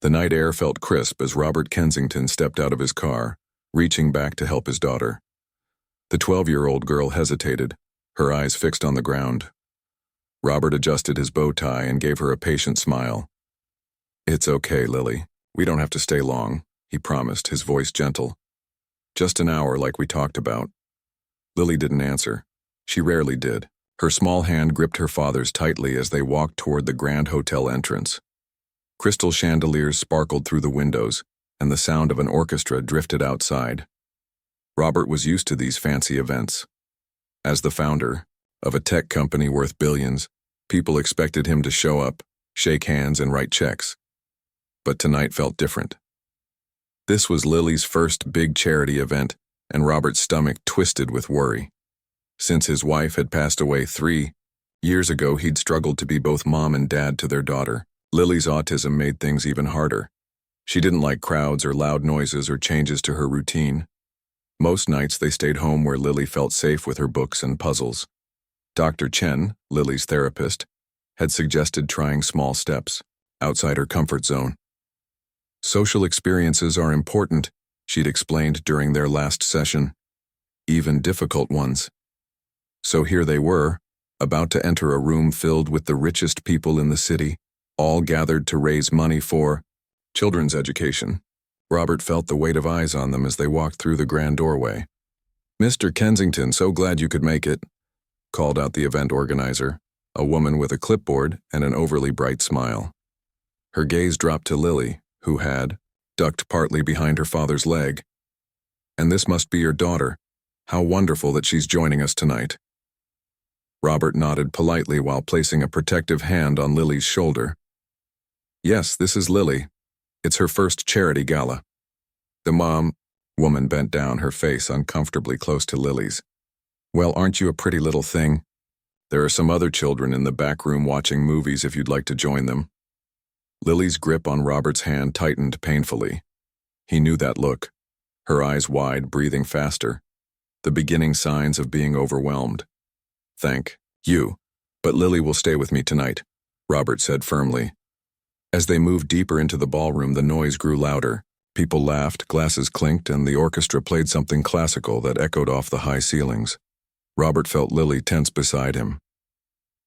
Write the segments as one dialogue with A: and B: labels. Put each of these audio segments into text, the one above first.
A: The night air felt crisp as Robert Kensington stepped out of his car, reaching back to help his daughter. The 12-year-old girl hesitated, her eyes fixed on the ground. Robert adjusted his bow tie and gave her a patient smile. "It's okay, Lily. We don't have to stay long," he promised, his voice gentle. "Just an hour like we talked about." Lily didn't answer. She rarely did. Her small hand gripped her father's tightly as they walked toward the Grand Hotel entrance. Crystal chandeliers sparkled through the windows, and the sound of an orchestra drifted outside. Robert was used to these fancy events. As the founder of a tech company worth billions, people expected him to show up, shake hands, and write checks. But tonight felt different. This was Lily's first big charity event, and Robert's stomach twisted with worry. Since his wife had passed away 3 years ago, he'd struggled to be both mom and dad to their daughter. Lily's autism made things even harder. She didn't like crowds or loud noises or changes to her routine. Most nights they stayed home where Lily felt safe with her books and puzzles. Dr. Chen, Lily's therapist, had suggested trying small steps, outside her comfort zone. Social experiences are important, she'd explained during their last session, even difficult ones. So here they were, about to enter a room filled with the richest people in the city, all gathered to raise money for children's education. Robert felt the weight of eyes on them as they walked through the grand doorway. "Mr. Kensington, so glad you could make it," called out the event organizer, a woman with a clipboard and an overly bright smile. Her gaze dropped to Lily, who had ducked partly behind her father's leg. "And this must be your daughter. How wonderful that she's joining us tonight." Robert nodded politely while placing a protective hand on Lily's shoulder. "Yes, this is Lily. It's her first charity gala." The woman bent down, her face uncomfortably close to Lily's. "Well, aren't you a pretty little thing? There are some other children in the back room watching movies if you'd like to join them." Lily's grip on Robert's hand tightened painfully. He knew that look, her eyes wide, breathing faster, the beginning signs of being overwhelmed. "Thank you, but Lily will stay with me tonight," Robert said firmly. As they moved deeper into the ballroom, the noise grew louder. People laughed, glasses clinked, and the orchestra played something classical that echoed off the high ceilings. Robert felt Lily tense beside him.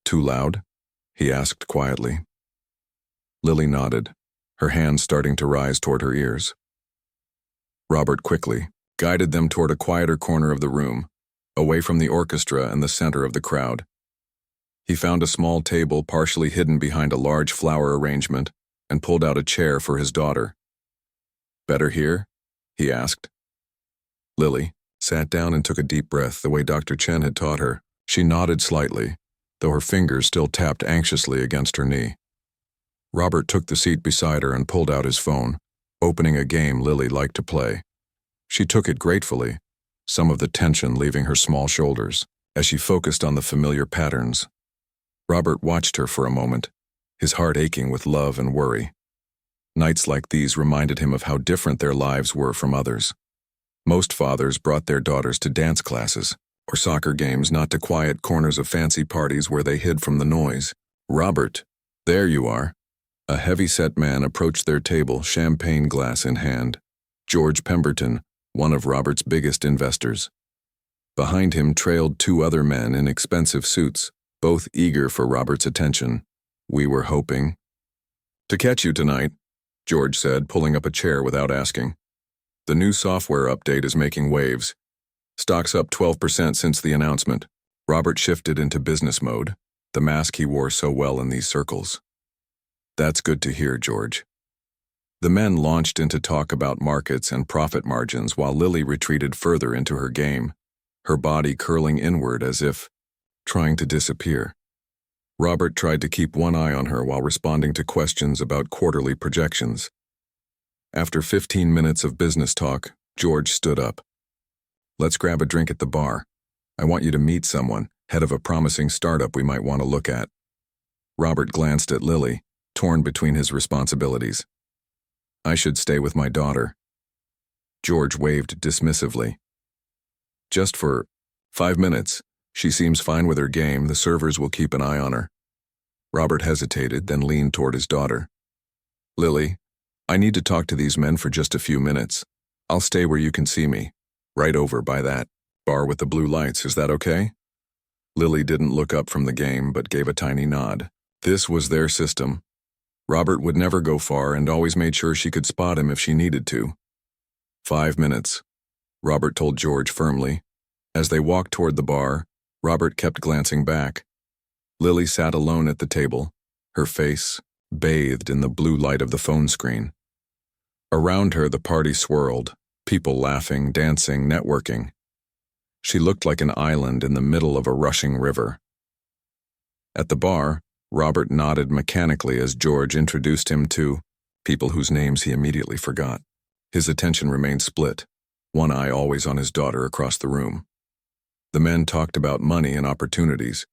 A: "Too loud?" he asked quietly. Lily nodded, her hands starting to rise toward her ears. Robert quickly guided them toward a quieter corner of the room, away from the orchestra and the center of the crowd. He found a small table partially hidden behind a large flower arrangement and pulled out a chair for his daughter. "Better here?" he asked. Lily sat down and took a deep breath the way Dr. Chen had taught her. She nodded slightly, though her fingers still tapped anxiously against her knee. Robert took the seat beside her and pulled out his phone, opening a game Lily liked to play. She took it gratefully, some of the tension leaving her small shoulders, as she focused on the familiar patterns. Robert watched her for a moment, his heart aching with love and worry. Nights like these reminded him of how different their lives were from others. Most fathers brought their daughters to dance classes or soccer games, not to quiet corners of fancy parties where they hid from the noise. "Robert, there you are." A heavy-set man approached their table, champagne glass in hand. George Pemberton, one of Robert's biggest investors. Behind him trailed 2 other men in expensive suits, both eager for Robert's attention. "We were hoping to catch you tonight," George said, pulling up a chair without asking. "The new software update is making waves. Stock's up 12% since the announcement." Robert shifted into business mode, the mask he wore so well in these circles. "That's good to hear, George." The men launched into talk about markets and profit margins while Lily retreated further into her game, her body curling inward as if trying to disappear. Robert tried to keep one eye on her while responding to questions about quarterly projections. After 15 minutes of business talk, George stood up. "Let's grab a drink at the bar. I want you to meet someone, head of a promising startup we might want to look at." Robert glanced at Lily, torn between his responsibilities. "I should stay with my daughter." George waved dismissively. "Just for 5 minutes. She seems fine with her game. The servers will keep an eye on her." Robert hesitated, then leaned toward his daughter. "Lily, I need to talk to these men for just a few minutes. I'll stay where you can see me. Right over by that bar with the blue lights, is that okay? Lily didn't look up from the game but gave a tiny nod. This was their system. Robert would never go far and always made sure she could spot him if she needed to. 5 minutes, Robert told George firmly. As they walked toward the bar, Robert kept glancing back. Lily sat alone at the table, her face bathed in the blue light of the phone screen. Around her, the party swirled, people laughing, dancing, networking. She looked like an island in the middle of a rushing river. At the bar, Robert nodded mechanically as George introduced him to people whose names he immediately forgot. His attention remained split, one eye always on his daughter across the room. The men talked about money and opportunities,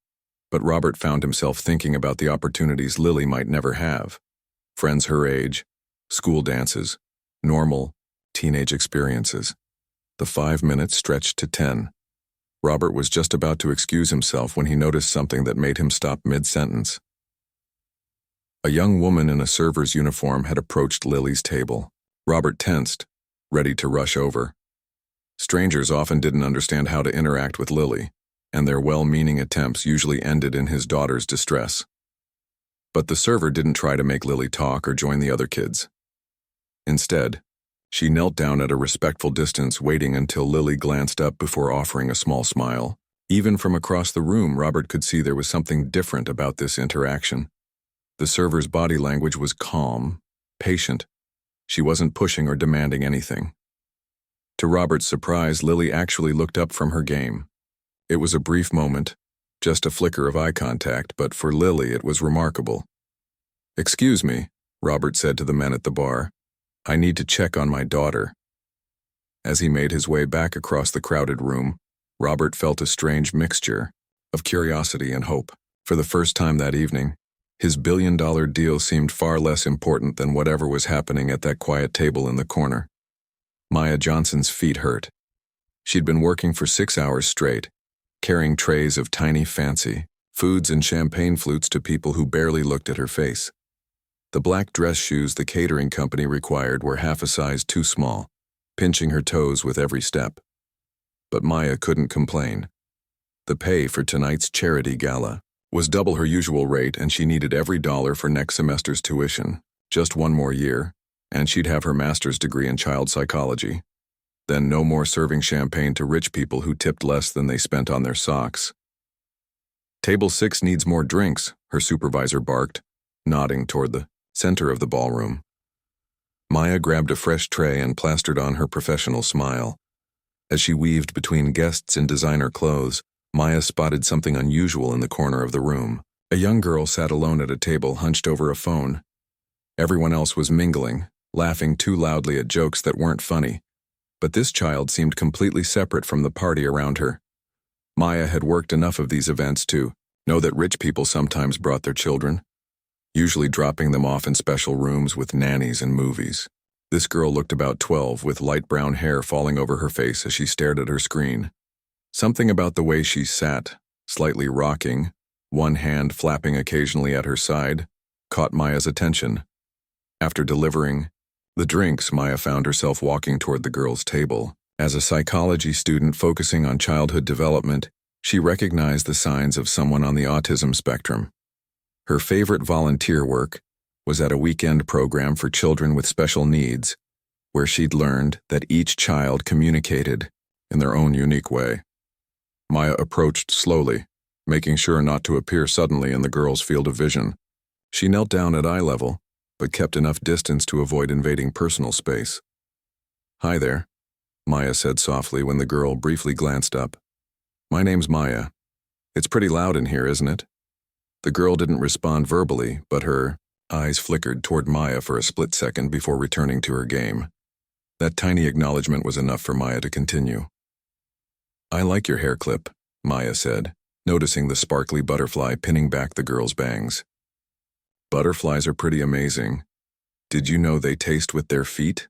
A: but Robert found himself thinking about the opportunities Lily might never have. Friends her age, school dances, normal, teenage experiences. The 5 minutes stretched to 10. Robert was just about to excuse himself when he noticed something that made him stop mid-sentence. A young woman in a server's uniform had approached Lily's table. Robert tensed, ready to rush over. Strangers often didn't understand how to interact with Lily, and their well-meaning attempts usually ended in his daughter's distress. But the server didn't try to make Lily talk or join the other kids. Instead, she knelt down at a respectful distance, waiting until Lily glanced up before offering a small smile. Even from across the room, Robert could see there was something different about this interaction. The server's body language was calm, patient. She wasn't pushing or demanding anything. To Robert's surprise, Lily actually looked up from her game. It was a brief moment, just a flicker of eye contact, but for Lily it was remarkable. "Excuse me," Robert said to the men at the bar. "I need to check on my daughter." As he made his way back across the crowded room, Robert felt a strange mixture of curiosity and hope. For the first time that evening, his billion-dollar deal seemed far less important than whatever was happening at that quiet table in the corner. Maya Johnson's feet hurt. She'd been working for 6 hours straight, carrying trays of tiny fancy foods and champagne flutes to people who barely looked at her face. The black dress shoes the catering company required were half a size too small, pinching her toes with every step. But Maya couldn't complain. The pay for tonight's charity gala was double her usual rate, and she needed every dollar for next semester's tuition. Just one more year, and she'd have her master's degree in child psychology. Then no more serving champagne to rich people who tipped less than they spent on their socks. "Table 6 needs more drinks," her supervisor barked, nodding toward the center of the ballroom. Maya grabbed a fresh tray and plastered on her professional smile. As she weaved between guests in designer clothes, Maya spotted something unusual in the corner of the room. A young girl sat alone at a table, hunched over a phone. Everyone else was mingling, laughing too loudly at jokes that weren't funny. But this child seemed completely separate from the party around her. Maya had worked enough of these events to know that rich people sometimes brought their children, usually dropping them off in special rooms with nannies and movies. This girl looked about 12, with light brown hair falling over her face as she stared at her screen. Something about the way she sat, slightly rocking, one hand flapping occasionally at her side, caught Maya's attention. After delivering the drinks, Maya found herself walking toward the girl's table. As a psychology student focusing on childhood development, she recognized the signs of someone on the autism spectrum. Her favorite volunteer work was at a weekend program for children with special needs, where she'd learned that each child communicated in their own unique way. Maya approached slowly, making sure not to appear suddenly in the girl's field of vision. She knelt down at eye level, but kept enough distance to avoid invading personal space. "Hi there," Maya said softly when the girl briefly glanced up. "My name's Maya. It's pretty loud in here, isn't it?" The girl didn't respond verbally, but her eyes flickered toward Maya for a split second before returning to her game. That tiny acknowledgement was enough for Maya to continue. "I like your hair clip," Maya said, noticing the sparkly butterfly pinning back the girl's bangs. "Butterflies are pretty amazing. Did you know they taste with their feet?"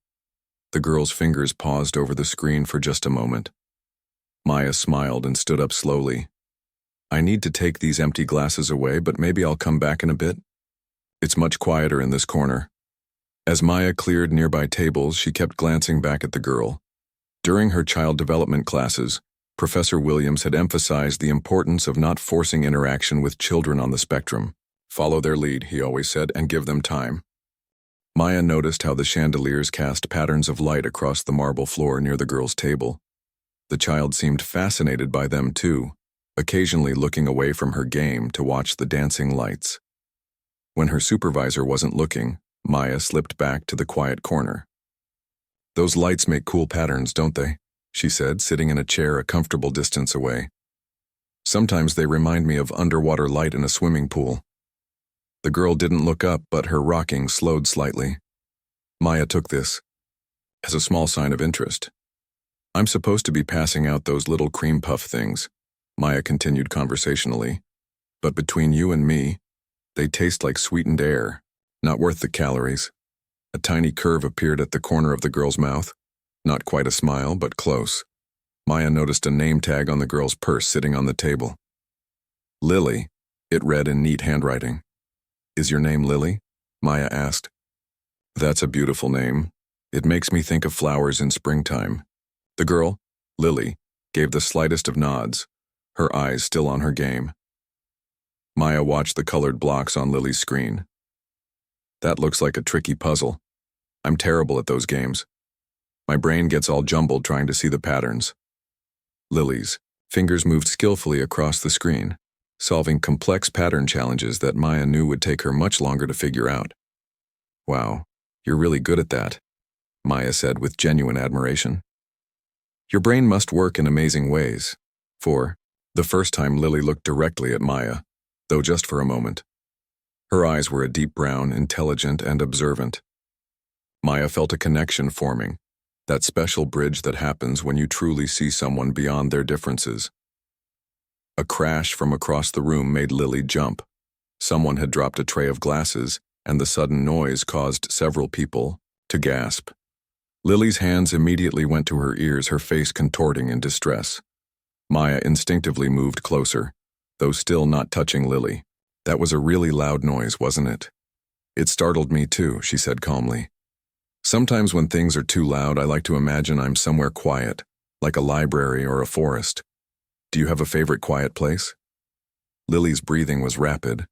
A: The girl's fingers paused over the screen for just a moment. Maya smiled and stood up slowly. "I need to take these empty glasses away, but maybe I'll come back in a bit. It's much quieter in this corner." As Maya cleared nearby tables, she kept glancing back at the girl. During her child development classes, Professor Williams had emphasized the importance of not forcing interaction with children on the spectrum. Follow their lead, he always said, and give them time. Maya noticed how the chandeliers cast patterns of light across the marble floor near the girl's table. The child seemed fascinated by them too, occasionally looking away from her game to watch the dancing lights. When her supervisor wasn't looking, Maya slipped back to the quiet corner. "Those lights make cool patterns, don't they?" she said, sitting in a chair a comfortable distance away. "Sometimes they remind me of underwater light in a swimming pool." The girl didn't look up, but her rocking slowed slightly. Maya took this as a small sign of interest. "I'm supposed to be passing out those little cream puff things," Maya continued conversationally. "But between you and me, they taste like sweetened air, not worth the calories." A tiny curve appeared at the corner of the girl's mouth. Not quite a smile, but close. Maya noticed a name tag on the girl's purse sitting on the table. "Lily," it read in neat handwriting. "Is your name Lily?" Maya asked. "That's a beautiful name. It makes me think of flowers in springtime." The girl, Lily, gave the slightest of nods, her eyes still on her game. Maya watched the colored blocks on Lily's screen. "That looks like a tricky puzzle. I'm terrible at those games. My brain gets all jumbled trying to see the patterns." Lily's fingers moved skillfully across the screen, solving complex pattern challenges that Maya knew would take her much longer to figure out. "Wow, you're really good at that," Maya said with genuine admiration. "Your brain must work in amazing ways." For the first time, Lily looked directly at Maya, though just for a moment. Her eyes were a deep brown, intelligent, and observant. Maya felt a connection forming, that special bridge that happens when you truly see someone beyond their differences. A crash from across the room made Lily jump. Someone had dropped a tray of glasses, and the sudden noise caused several people to gasp. Lily's hands immediately went to her ears, her face contorting in distress. Maya instinctively moved closer, though still not touching Lily. "That was a really loud noise, wasn't it?" "It startled me too," she said calmly. "Sometimes when things are too loud, I like to imagine I'm somewhere quiet, like a library or a forest. Do you have a favorite quiet place?" Lily's breathing was rapid,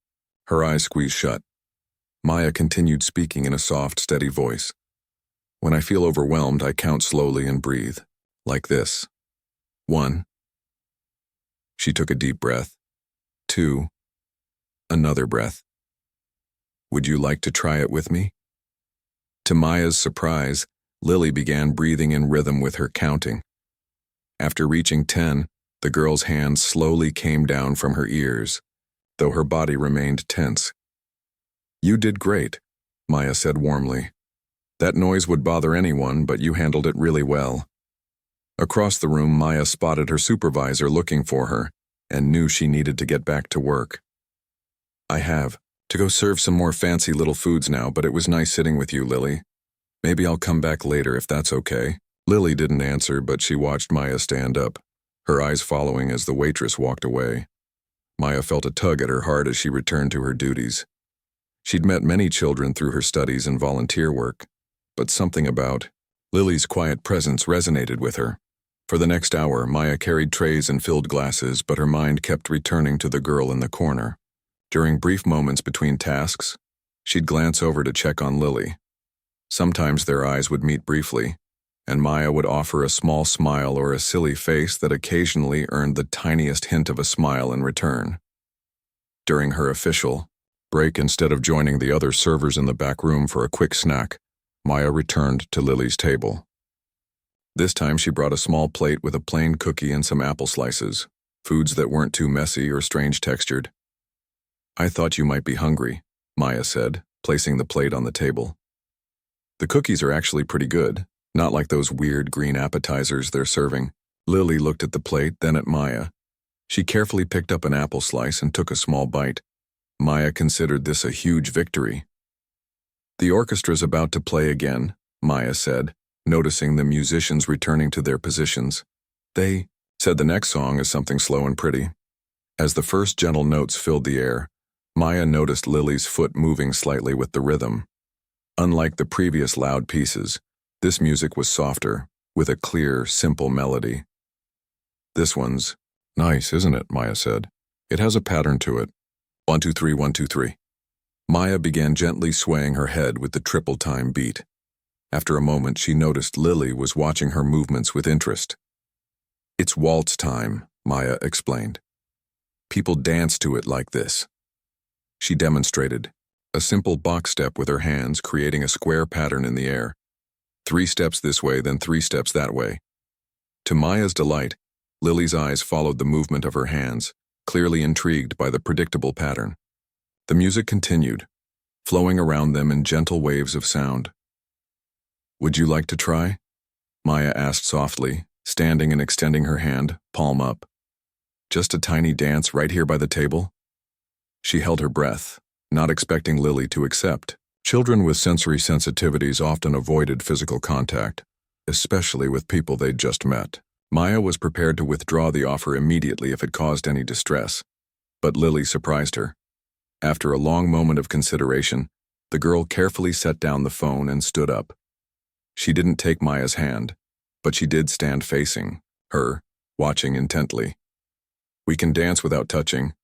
A: her eyes squeezed shut. Maya continued speaking in a soft, steady voice. "When I feel overwhelmed, I count slowly and breathe, like this. 1. She took a deep breath. 2. Another breath. "Would you like to try it with me?" To Maya's surprise, Lily began breathing in rhythm with her counting. After reaching 10, the girl's hands slowly came down from her ears, though her body remained tense. "You did great," Maya said warmly. "That noise would bother anyone, but you handled it really well." Across the room, Maya spotted her supervisor looking for her and knew she needed to get back to work. "I have to go serve some more fancy little foods now, but it was nice sitting with you, Lily. Maybe I'll come back later if that's okay." Lily didn't answer, but she watched Maya stand up, her eyes following as the waitress walked away. Maya felt a tug at her heart as she returned to her duties. She'd met many children through her studies and volunteer work, but something about Lily's quiet presence resonated with her. For the next hour, Maya carried trays and filled glasses, but her mind kept returning to the girl in the corner. During brief moments between tasks, she'd glance over to check on Lily. Sometimes their eyes would meet briefly, and Maya would offer a small smile or a silly face that occasionally earned the tiniest hint of a smile in return. During her official break, instead of joining the other servers in the back room for a quick snack, Maya returned to Lily's table. This time she brought a small plate with a plain cookie and some apple slices, foods that weren't too messy or strange textured. "I thought you might be hungry," Maya said, placing the plate on the table. "The cookies are actually pretty good, not like those weird green appetizers they're serving." Lily looked at the plate, then at Maya. She carefully picked up an apple slice and took a small bite. Maya considered this a huge victory. "The orchestra's about to play again," Maya said, noticing the musicians returning to their positions. "They said the next song is something slow and pretty." As the first gentle notes filled the air, Maya noticed Lily's foot moving slightly with the rhythm. Unlike the previous loud pieces, this music was softer, with a clear, simple melody. "This one's nice, isn't it?" Maya said. "It has a pattern to it. 1, 2, 3, 1, 2, 3. Maya began gently swaying her head with the triple-time beat. After a moment, she noticed Lily was watching her movements with interest. "It's waltz time," Maya explained. "People dance to it like this." She demonstrated, a simple box step with her hands creating a square pattern in the air. 3 steps this way, then 3 steps that way. To Maya's delight, Lily's eyes followed the movement of her hands, clearly intrigued by the predictable pattern. The music continued, flowing around them in gentle waves of sound. "Would you like to try?" Maya asked softly, standing and extending her hand, palm up. "Just a tiny dance right here by the table?" She held her breath, not expecting Lily to accept. Children with sensory sensitivities often avoided physical contact, especially with people they'd just met. Maya was prepared to withdraw the offer immediately if it caused any distress, but Lily surprised her. After a long moment of consideration, the girl carefully set down the phone and stood up. She didn't take Maya's hand, but she did stand facing her, watching intently. "We can dance without touching,"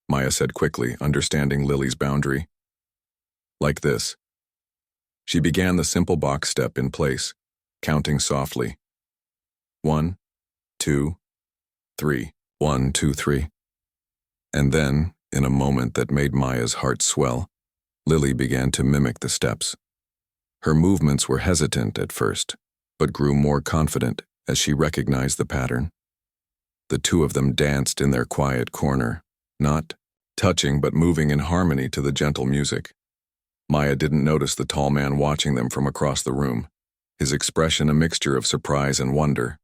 A: Maya said quickly, understanding Lily's boundary. "Like this." She began the simple box step in place, counting softly. 1, 2, 3. 1, 2, 3. And then, in a moment that made Maya's heart swell, Lily began to mimic the steps. Her movements were hesitant at first, but grew more confident as she recognized the pattern. The two of them danced in their quiet corner, not touching but moving in harmony to the gentle music. Maya didn't notice the tall man watching them from across the room, his expression a mixture of surprise and wonder.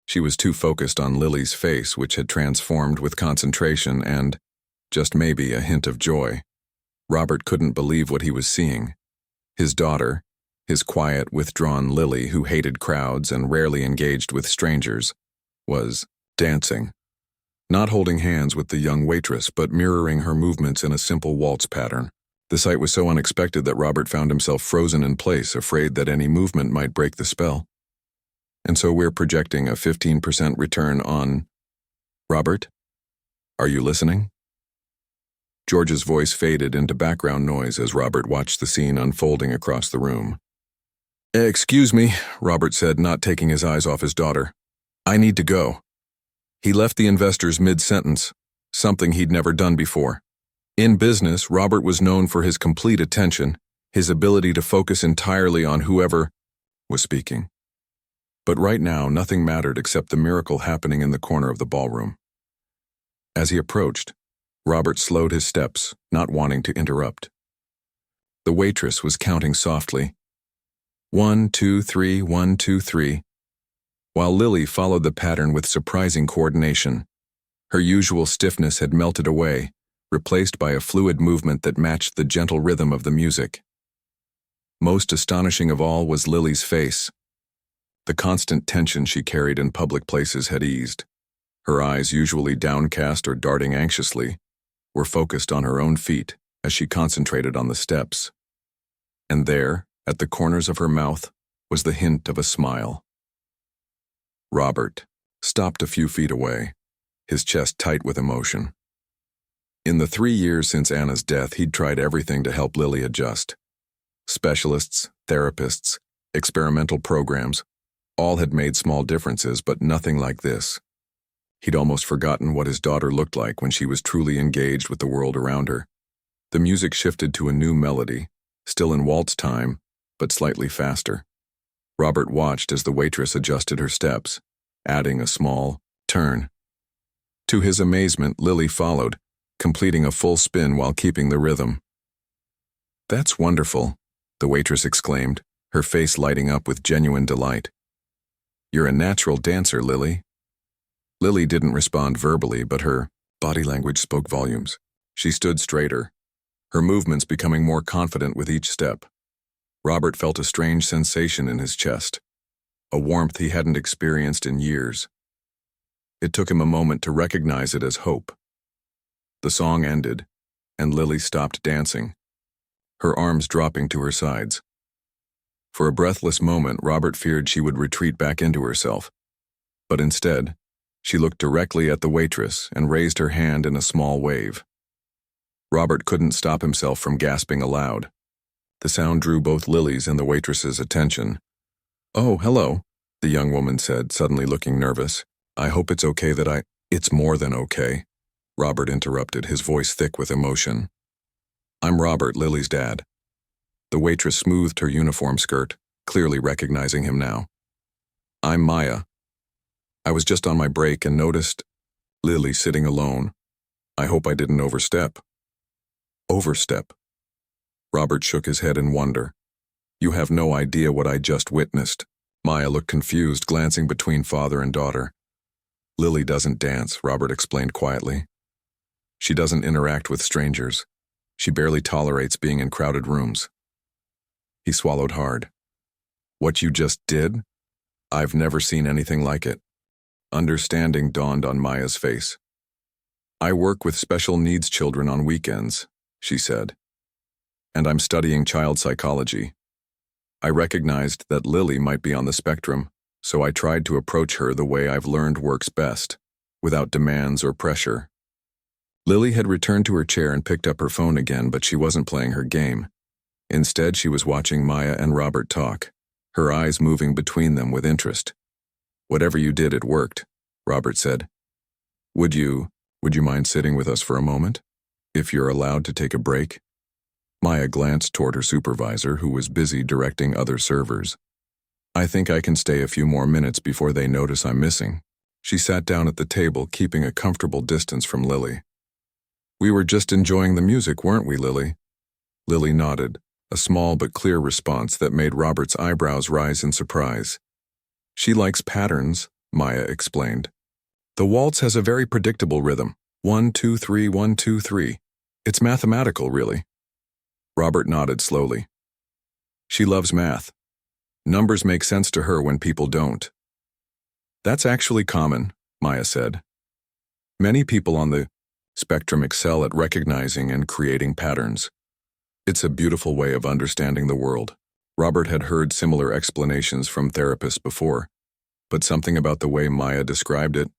A: She was too focused on Lily's face, which had transformed with concentration and, just maybe, a hint of joy. Robert couldn't believe what he was seeing. His daughter, his quiet, withdrawn Lily who hated crowds and rarely engaged with strangers, was dancing. Not holding hands with the young waitress, but mirroring her movements in a simple waltz pattern. The sight was so unexpected that Robert found himself frozen in place, afraid that any movement might break the spell. "And so we're projecting a 15% return on... Robert? Are you listening?" George's voice faded into background noise as Robert watched the scene unfolding across the room. "Excuse me," Robert said, not taking his eyes off his daughter. "I need to go." He left the investors mid-sentence, something he'd never done before. In business, Robert was known for his complete attention, his ability to focus entirely on whoever was speaking. But right now, nothing mattered except the miracle happening in the corner of the ballroom. As he approached, Robert slowed his steps, not wanting to interrupt. The waitress was counting softly. 1, 2, 3, 1, 2, 3, while Lily followed the pattern with surprising coordination. Her usual stiffness had melted away, replaced by a fluid movement that matched the gentle rhythm of the music. Most astonishing of all was Lily's face. The constant tension she carried in public places had eased. Her eyes, usually downcast or darting anxiously, were focused on her own feet as she concentrated on the steps. And there, at the corners of her mouth, was the hint of a smile. Robert stopped a few feet away, his chest tight with emotion. In the 3 years since Anna's death, he'd tried everything to help Lily adjust. Specialists, therapists, experimental programs, all had made small differences, but nothing like this. He'd almost forgotten what his daughter looked like when she was truly engaged with the world around her. The music shifted to a new melody, still in waltz time, but slightly faster. Robert watched as the waitress adjusted her steps, adding a small turn. To his amazement, Lily followed, completing a full spin while keeping the rhythm. "That's wonderful," the waitress exclaimed, her face lighting up with genuine delight. "You're a natural dancer, Lily." Lily didn't respond verbally, but her body language spoke volumes. She stood straighter, her movements becoming more confident with each step. Robert felt a strange sensation in his chest, a warmth he hadn't experienced in years. It took him a moment to recognize it as hope. The song ended, and Lily stopped dancing. her arms dropping to her sides. For a breathless moment, Robert feared she would retreat back into herself. But instead, she looked directly at the waitress and raised her hand in a small wave. Robert couldn't stop himself from gasping aloud. The sound drew both Lily's and the waitress's attention. "Oh, hello," the young woman said, suddenly looking nervous. "I hope it's okay that It's more than okay," Robert interrupted, his voice thick with emotion. "I'm Robert, Lily's dad." The waitress smoothed her uniform skirt, clearly recognizing him now. "I'm Maya. I was just on my break and noticed Lily sitting alone. I hope I didn't overstep." "Overstep?" Robert shook his head in wonder. "You have no idea what I just witnessed." Maya looked confused, glancing between father and daughter. "Lily doesn't dance," Robert explained quietly. "She doesn't interact with strangers. She barely tolerates being in crowded rooms." He swallowed hard. "What you just did? I've never seen anything like it." Understanding dawned on Maya's face. "I work with special needs children on weekends," she said. "And I'm studying child psychology. I recognized that Lily might be on the spectrum, so I tried to approach her the way I've learned works best, without demands or pressure." Lily had returned to her chair and picked up her phone again, but she wasn't playing her game. Instead, she was watching Maya and Robert talk, her eyes moving between them with interest. "Whatever you did, it worked," Robert said. Would you mind sitting with us for a moment? If you're allowed to take a break?" Maya glanced toward her supervisor, who was busy directing other servers. "I think I can stay a few more minutes before they notice I'm missing." She sat down at the table, keeping a comfortable distance from Lily. "We were just enjoying the music, weren't we, Lily?" Lily nodded, a small but clear response that made Robert's eyebrows rise in surprise. "She likes patterns," Maya explained. "The waltz has a very predictable rhythm. 1, 2, 3, 1, 2, 3. It's mathematical, really." Robert nodded slowly. "She loves math. Numbers make sense to her when people don't." "That's actually common," Maya said. "Many people on the spectrum excel at recognizing and creating patterns. It's a beautiful way of understanding the world." Robert had heard similar explanations from therapists before, but something about the way Maya described it,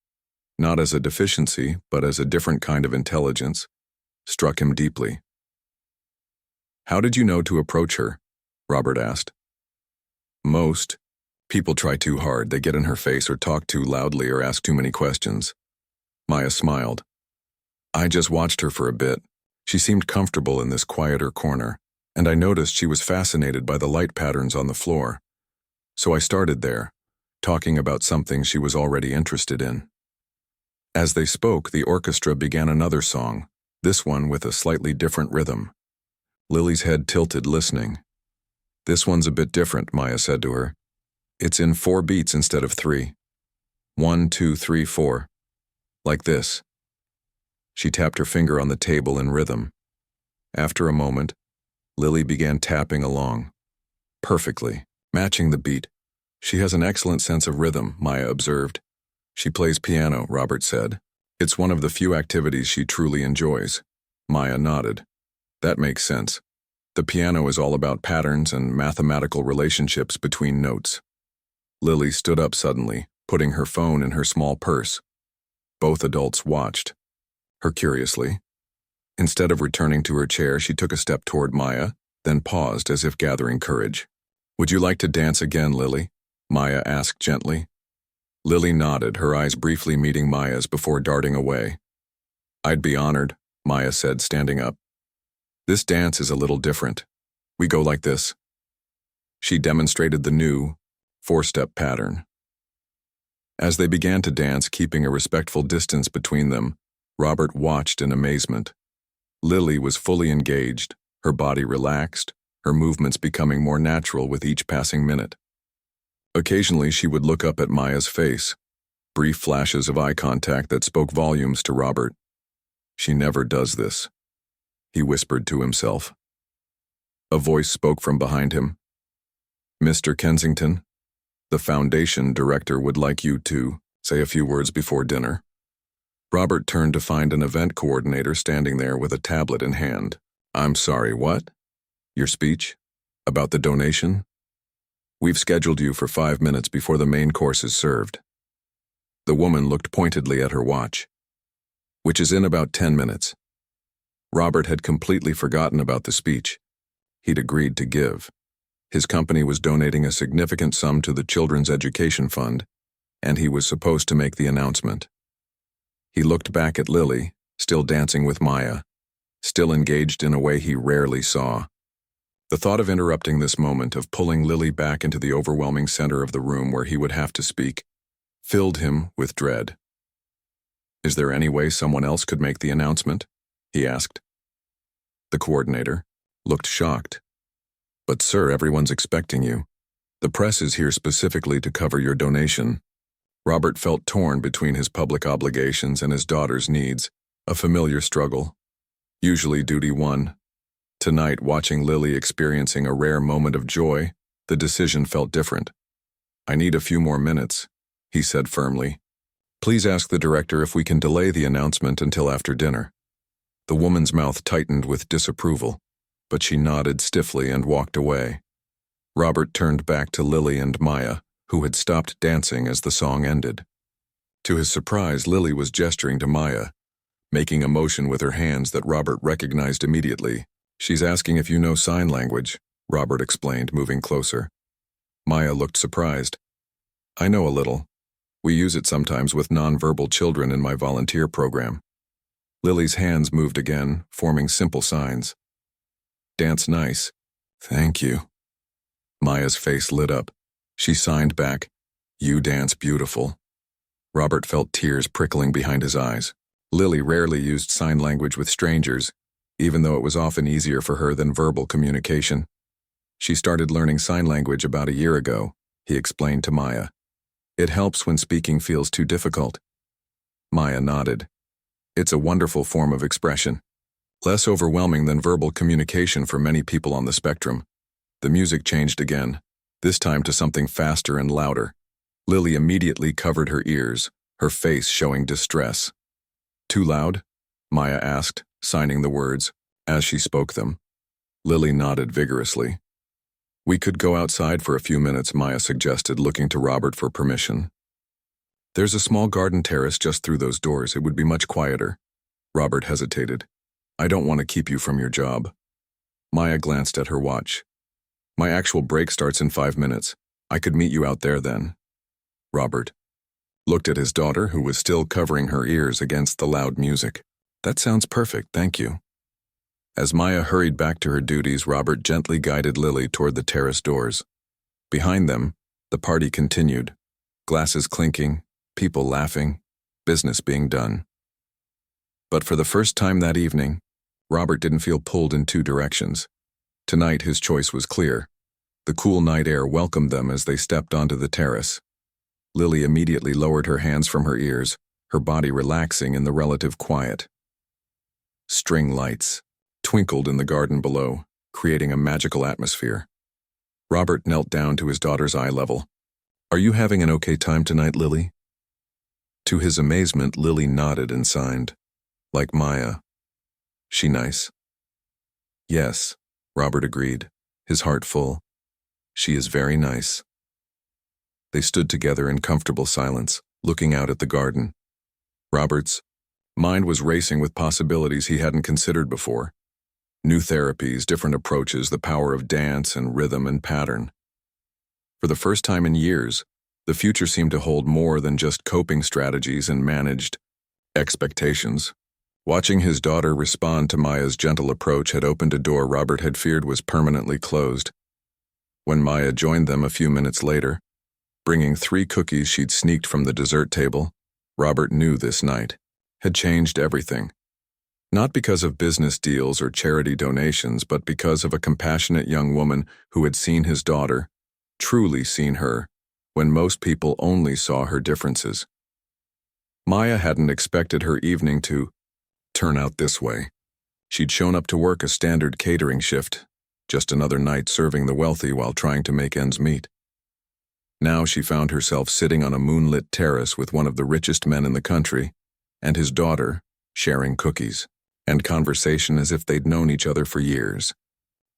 A: not as a deficiency, but as a different kind of intelligence, struck him deeply. "How did you know to approach her?" Robert asked. "Most people try too hard. They get in her face or talk too loudly or ask too many questions." Maya smiled. "I just watched her for a bit. She seemed comfortable in this quieter corner, and I noticed she was fascinated by the light patterns on the floor. So I started there, talking about something she was already interested in." As they spoke, the orchestra began another song, this one with a slightly different rhythm. Lily's head tilted, listening. "This one's a bit different," Maya said to her. "It's in 4 beats instead of 3. 1, 2, 3, 4. Like this." She tapped her finger on the table in rhythm. After a moment, Lily began tapping along. Perfectly, matching the beat. "She has an excellent sense of rhythm," Maya observed. "She plays piano," Robert said. "It's one of the few activities she truly enjoys." Maya nodded. "That makes sense. The piano is all about patterns and mathematical relationships between notes." Lily stood up suddenly, putting her phone in her small purse. Both adults watched her curiously. Instead of returning to her chair, she took a step toward Maya, then paused as if gathering courage. "Would you like to dance again, Lily?" Maya asked gently. Lily nodded, her eyes briefly meeting Maya's before darting away. "I'd be honored," Maya said, standing up. "This dance is a little different. We go like this." She demonstrated the new 4-step pattern. As they began to dance, keeping a respectful distance between them, Robert watched in amazement. Lily was fully engaged, her body relaxed, her movements becoming more natural with each passing minute. Occasionally, she would look up at Maya's face, brief flashes of eye contact that spoke volumes to Robert. "She never does this," he whispered to himself. A voice spoke from behind him. "Mr. Kensington, the foundation director would like you to say a few words before dinner." Robert turned to find an event coordinator standing there with a tablet in hand. "I'm sorry, what?" Your speech? About the donation? We've scheduled you for 5 minutes before the main course is served. The woman looked pointedly at her watch. Which is in about 10 minutes. Robert had completely forgotten about the speech he'd agreed to give. His company was donating a significant sum to the Children's Education Fund, and he was supposed to make the announcement. He looked back at Lily, still dancing with Maya, still engaged in a way he rarely saw. The thought of interrupting this moment, of pulling Lily back into the overwhelming center of the room where he would have to speak, filled him with dread. Is there any way someone else could make the announcement? He asked. The coordinator looked shocked. But sir, everyone's expecting you. The press is here specifically to cover your donation. Robert felt torn between his public obligations and his daughter's needs, a familiar struggle. Usually duty won. Tonight, watching Lily experiencing a rare moment of joy, the decision felt different. I need a few more minutes, he said firmly. Please ask the director if we can delay the announcement until after dinner. The woman's mouth tightened with disapproval, but she nodded stiffly and walked away. Robert turned back to Lily and Maya, who had stopped dancing as the song ended. To his surprise, Lily was gesturing to Maya, making a motion with her hands that Robert recognized immediately. She's asking if you know sign language, Robert explained, moving closer. Maya looked surprised. I know a little. We use it sometimes with nonverbal children in my volunteer program. Lily's hands moved again, forming simple signs. Dance nice. Thank you. Maya's face lit up. She signed back, You dance beautiful. Robert felt tears prickling behind his eyes. Lily rarely used sign language with strangers, even though it was often easier for her than verbal communication. She started learning sign language about a year ago, he explained to Maya. It helps when speaking feels too difficult. Maya nodded. It's a wonderful form of expression. Less overwhelming than verbal communication for many people on the spectrum. The music changed again, this time to something faster and louder. Lily immediately covered her ears, her face showing distress. Too loud? Maya asked, signing the words, as she spoke them. Lily nodded vigorously. We could go outside for a few minutes, Maya suggested, looking to Robert for permission. There's a small garden terrace just through those doors. It would be much quieter. Robert hesitated. I don't want to keep you from your job. Maya glanced at her watch. My actual break starts in 5 minutes. I could meet you out there then. Robert looked at his daughter, who was still covering her ears against the loud music. That sounds perfect, thank you. As Maya hurried back to her duties, Robert gently guided Lily toward the terrace doors. Behind them, the party continued. Glasses clinking, people laughing, business being done. But for the first time that evening, Robert didn't feel pulled in two directions. Tonight his choice was clear. The cool night air welcomed them as they stepped onto the terrace. Lily immediately lowered her hands from her ears, her body relaxing in the relative quiet. String lights twinkled in the garden below, creating a magical atmosphere. Robert knelt down to his daughter's eye level. Are you having an okay time tonight, Lily? To his amazement, Lily nodded and signed. Like Maya. She nice? Yes, Robert agreed, his heart full. She is very nice. They stood together in comfortable silence, looking out at the garden. Robert's mind was racing with possibilities he hadn't considered before. New therapies, different approaches, the power of dance and rhythm and pattern. For the first time in years, the future seemed to hold more than just coping strategies and managed expectations. Watching his daughter respond to Maya's gentle approach had opened a door Robert had feared was permanently closed. When Maya joined them a few minutes later, bringing 3 cookies she'd sneaked from the dessert table, Robert knew this night had changed everything. Not because of business deals or charity donations, but because of a compassionate young woman who had seen his daughter, truly seen her, when most people only saw her differences. Maya hadn't expected her evening to turn out this way. She'd shown up to work a standard catering shift, just another night serving the wealthy while trying to make ends meet. Now she found herself sitting on a moonlit terrace with one of the richest men in the country, and his daughter, sharing cookies and conversation as if they'd known each other for years.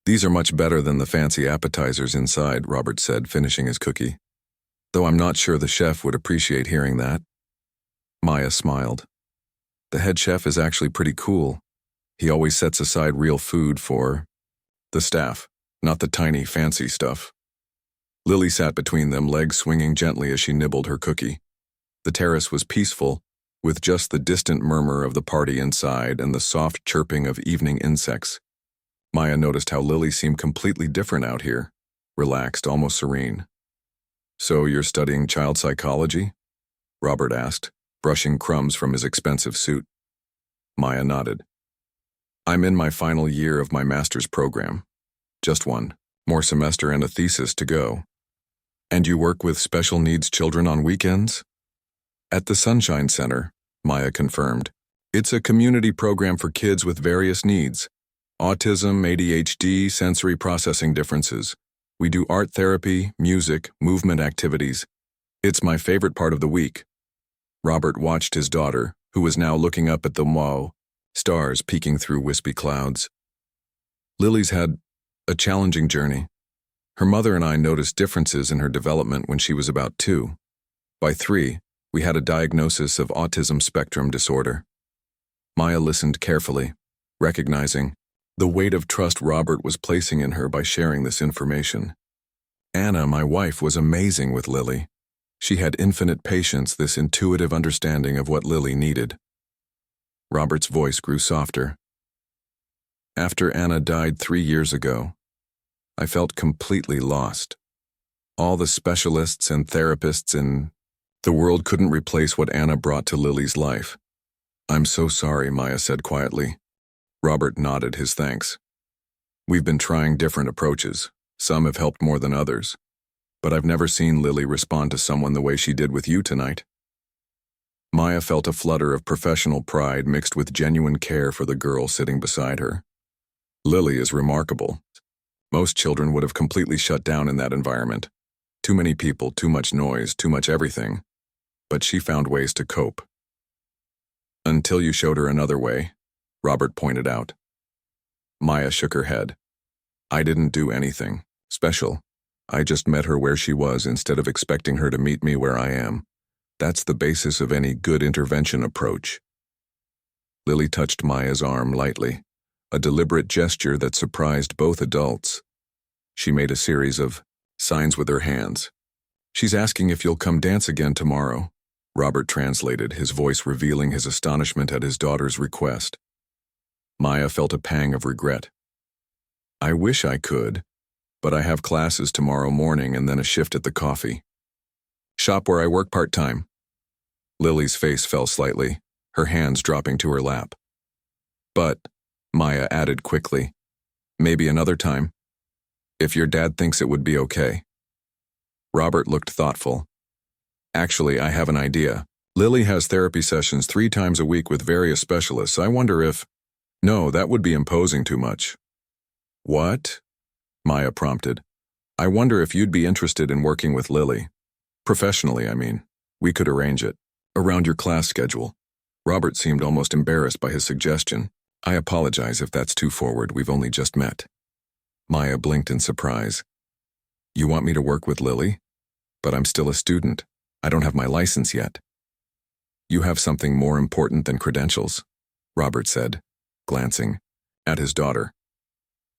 A: These are much better than the fancy appetizers inside, Robert said, finishing his cookie. Though I'm not sure the chef would appreciate hearing that. Maya smiled. The head chef is actually pretty cool. He always sets aside real food for the staff, not the tiny, fancy stuff. Lily sat between them, legs swinging gently as she nibbled her cookie. The terrace was peaceful, with just the distant murmur of the party inside and the soft chirping of evening insects. Maya noticed how Lily seemed completely different out here, relaxed, almost serene. So you're studying child psychology? Robert asked, brushing crumbs from his expensive suit. Maya nodded. I'm in my final year of my master's program. Just one more semester and a thesis to go. And you work with special needs children on weekends? At the Sunshine Center, Maya confirmed. It's a community program for kids with various needs. Autism, ADHD, sensory processing differences. We do art therapy, music, movement activities. It's my favorite part of the week. Robert watched his daughter, who was now looking up at the stars peeking through wispy clouds. Lily's had a challenging journey. Her mother and I noticed differences in her development when she was about 2. By 3, we had a diagnosis of autism spectrum disorder. Maya listened carefully, recognizing the weight of trust Robert was placing in her by sharing this information. Anna, my wife, was amazing with Lily. She had infinite patience, this intuitive understanding of what Lily needed. Robert's voice grew softer. After Anna died 3 years ago, I felt completely lost. All the specialists and therapists in the world couldn't replace what Anna brought to Lily's life. I'm so sorry, Maya said quietly. Robert nodded his thanks. We've been trying different approaches. Some have helped more than others. But I've never seen Lily respond to someone the way she did with you tonight. Maya felt a flutter of professional pride mixed with genuine care for the girl sitting beside her. Lily is remarkable. Most children would have completely shut down in that environment. Too many people, too much noise, too much everything. But she found ways to cope. Until you showed her another way, Robert pointed out. Maya shook her head. I didn't do anything special. I just met her where she was instead of expecting her to meet me where I am. That's the basis of any good intervention approach. Lily touched Maya's arm lightly, a deliberate gesture that surprised both adults. She made a series of signs with her hands. She's asking if you'll come dance again tomorrow, Robert translated, his voice revealing his astonishment at his daughter's request. Maya felt a pang of regret. I wish I could, but I have classes tomorrow morning and then a shift at the coffee shop where I work part-time. Lily's face fell slightly, her hands dropping to her lap. But, Maya added quickly, maybe another time, if your dad thinks it would be okay. Robert looked thoughtful. Actually, I have an idea. Lily has therapy sessions 3 times a week with various specialists. I wonder if... No, that would be imposing too much. What? Maya prompted. I wonder if you'd be interested in working with Lily. Professionally, I mean. We could arrange it. Around your class schedule. Robert seemed almost embarrassed by his suggestion. I apologize if that's too forward. We've only just met. Maya blinked in surprise. You want me to work with Lily? But I'm still a student. I don't have my license yet. You have something more important than credentials, Robert said, glancing at his daughter.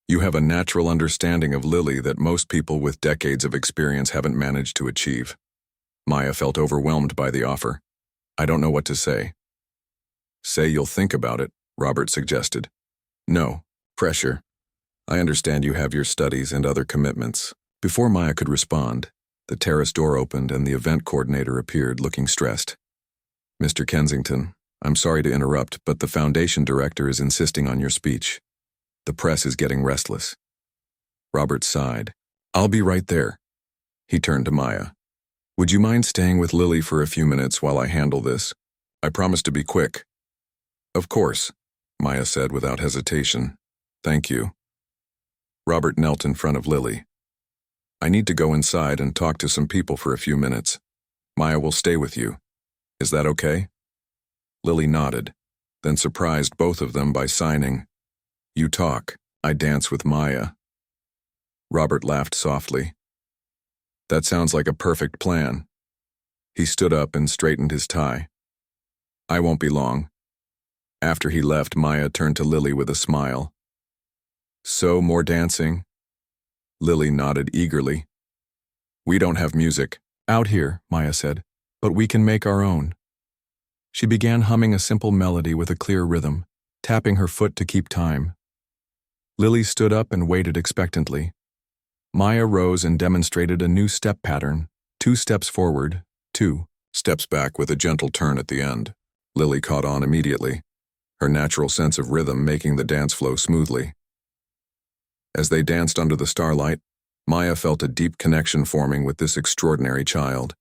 A: You have a natural understanding of Lily that most people with decades of experience haven't managed to achieve. Maya felt overwhelmed by the offer. I don't know what to say. Say you'll think about it, Robert suggested. No, pressure. I understand you have your studies and other commitments. Before Maya could respond, the terrace door opened and the event coordinator appeared, looking stressed. Mr. Kensington, I'm sorry to interrupt, but the foundation director is insisting on your speech. The press is getting restless. Robert sighed. I'll be right there. He turned to Maya. Would you mind staying with Lily for a few minutes while I handle this? I promise to be quick. Of course, Maya said without hesitation. Thank you. Robert knelt in front of Lily. I need to go inside and talk to some people for a few minutes. Maya will stay with you. Is that okay? Lily nodded, then surprised both of them by signing. You talk, I dance with Maya. Robert laughed softly. That sounds like a perfect plan. He stood up and straightened his tie. I won't be long. After he left, Maya turned to Lily with a smile. So, more dancing? Lily nodded eagerly. We don't have music out here, Maya said, but we can make our own. She began humming a simple melody with a clear rhythm, tapping her foot to keep time. Lily stood up and waited expectantly. Maya rose and demonstrated a new step pattern, 2 steps forward, 2 steps back with a gentle turn at the end. Lily caught on immediately, her natural sense of rhythm making the dance flow smoothly. As they danced under the starlight, Maya felt a deep connection forming with this extraordinary child.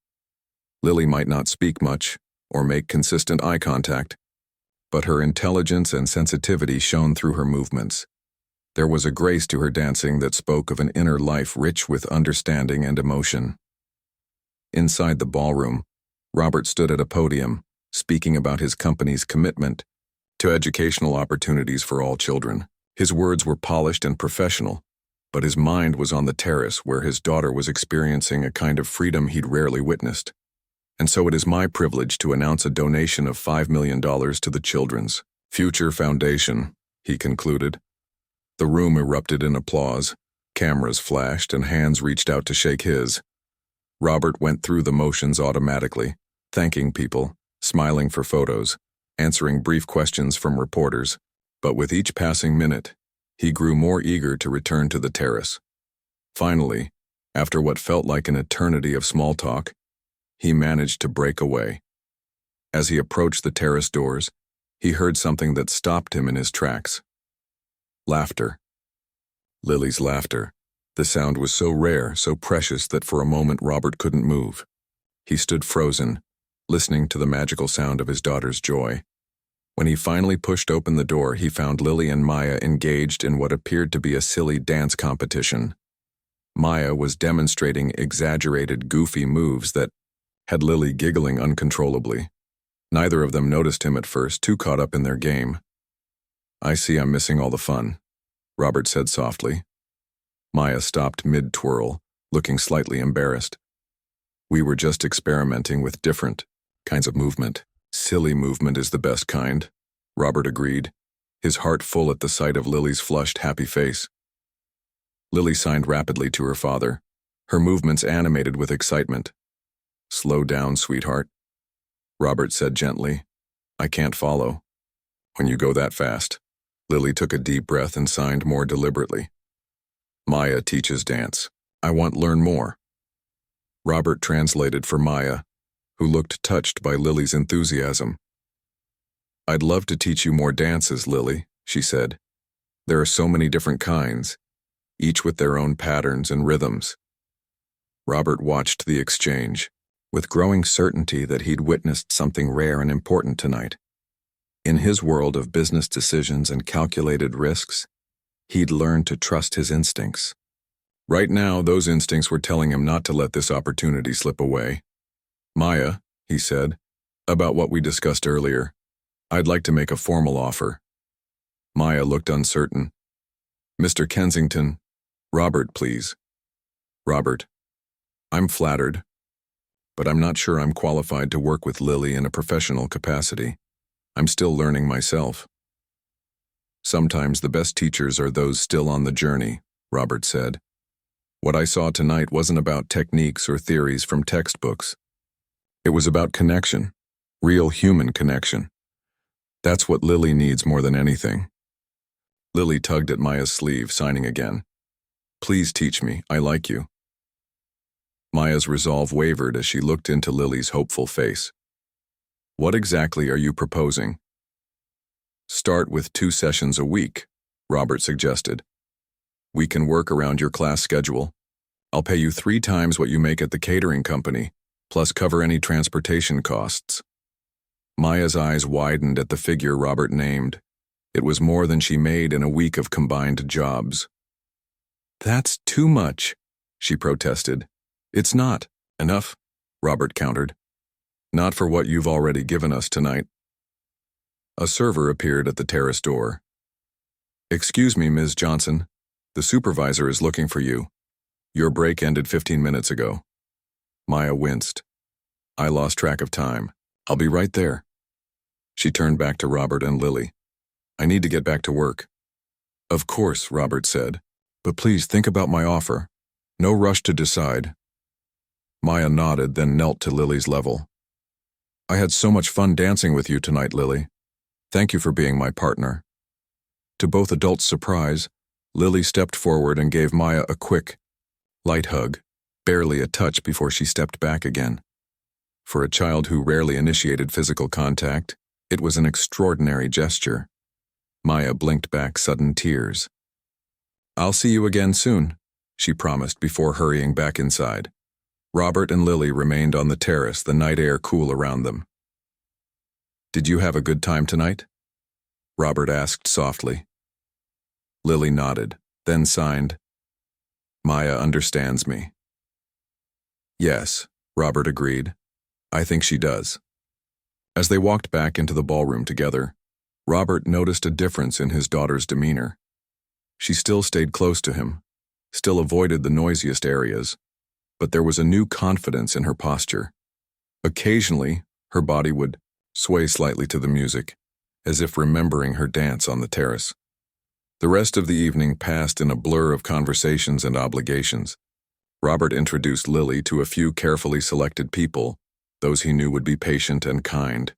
A: Lily might not speak much or make consistent eye contact, but her intelligence and sensitivity shone through her movements. There was a grace to her dancing that spoke of an inner life rich with understanding and emotion. Inside the ballroom, Robert stood at a podium, speaking about his company's commitment to educational opportunities for all children. His words were polished and professional, but his mind was on the terrace where his daughter was experiencing a kind of freedom he'd rarely witnessed. And so it is my privilege to announce a donation of $5 million to the Children's Future Foundation, he concluded. The room erupted in applause, cameras flashed, and hands reached out to shake his. Robert went through the motions automatically, thanking people, smiling for photos, answering brief questions from reporters, but with each passing minute, he grew more eager to return to the terrace. Finally, after what felt like an eternity of small talk, he managed to break away. As he approached the terrace doors, he heard something that stopped him in his tracks. Laughter. Lily's laughter. The sound was so rare, so precious that for a moment Robert couldn't move. He stood frozen, listening to the magical sound of his daughter's joy. When he finally pushed open the door, he found Lily and Maya engaged in what appeared to be a silly dance competition. Maya was demonstrating exaggerated, goofy moves that had Lily giggling uncontrollably. Neither of them noticed him at first, too caught up in their game. I see I'm missing all the fun, Robert said softly. Maya stopped mid-twirl, looking slightly embarrassed. We were just experimenting with different kinds of movement. Silly movement is the best kind, Robert agreed, his heart full at the sight of Lily's flushed, happy face. Lily signed rapidly to her father, her movements animated with excitement. Slow down, sweetheart, Robert said gently. I can't follow. When you go that fast. Lily took a deep breath and signed more deliberately. Maya teaches dance. I want to learn more. Robert translated for Maya, who looked touched by Lily's enthusiasm. I'd love to teach you more dances, Lily, she said. There are so many different kinds, each with their own patterns and rhythms. Robert watched the exchange, with growing certainty that he'd witnessed something rare and important tonight. In his world of business decisions and calculated risks, he'd learned to trust his instincts. Right now, those instincts were telling him not to let this opportunity slip away. Maya, he said, about what we discussed earlier, I'd like to make a formal offer. Maya looked uncertain. Mr. Kensington, Robert, please. Robert, I'm flattered, but I'm not sure I'm qualified to work with Lily in a professional capacity. I'm still learning myself. Sometimes the best teachers are those still on the journey, Robert said. What I saw tonight wasn't about techniques or theories from textbooks. It was about connection, real human connection. That's what Lily needs more than anything. Lily tugged at Maya's sleeve, signing again. Please teach me, I like you. Maya's resolve wavered as she looked into Lily's hopeful face. What exactly are you proposing? Start with 2 sessions a week, Robert suggested. We can work around your class schedule. I'll pay you 3 times what you make at the catering company, plus cover any transportation costs. Maya's eyes widened at the figure Robert named. It was more than she made in a week of combined jobs. That's too much, she protested. It's not. Enough, Robert countered. Not for what you've already given us tonight. A server appeared at the terrace door. Excuse me, Ms. Johnson. The supervisor is looking for you, Your break ended 15 minutes ago. Maya winced. I lost track of time. I'll be right there. She turned back to Robert and Lily. I need to get back to work. Of course, Robert said. But please think about my offer. No rush to decide. Maya nodded, then knelt to Lily's level. I had so much fun dancing with you tonight, Lily. Thank you for being my partner. To both adults' surprise, Lily stepped forward and gave Maya a quick, light hug, barely a touch before she stepped back again. For a child who rarely initiated physical contact, it was an extraordinary gesture. Maya blinked back sudden tears. I'll see you again soon, she promised before hurrying back inside. Robert and Lily remained on the terrace, the night air cool around them. Did you have a good time tonight? Robert asked softly. Lily nodded, then signed. Maya understands me. Yes, Robert agreed. I think she does. As they walked back into the ballroom together, Robert noticed a difference in his daughter's demeanor. She still stayed close to him, still avoided the noisiest areas, but there was a new confidence in her posture. Occasionally, her body would sway slightly to the music, as if remembering her dance on the terrace. The rest of the evening passed in a blur of conversations and obligations. Robert introduced Lily to a few carefully selected people, those he knew would be patient and kind.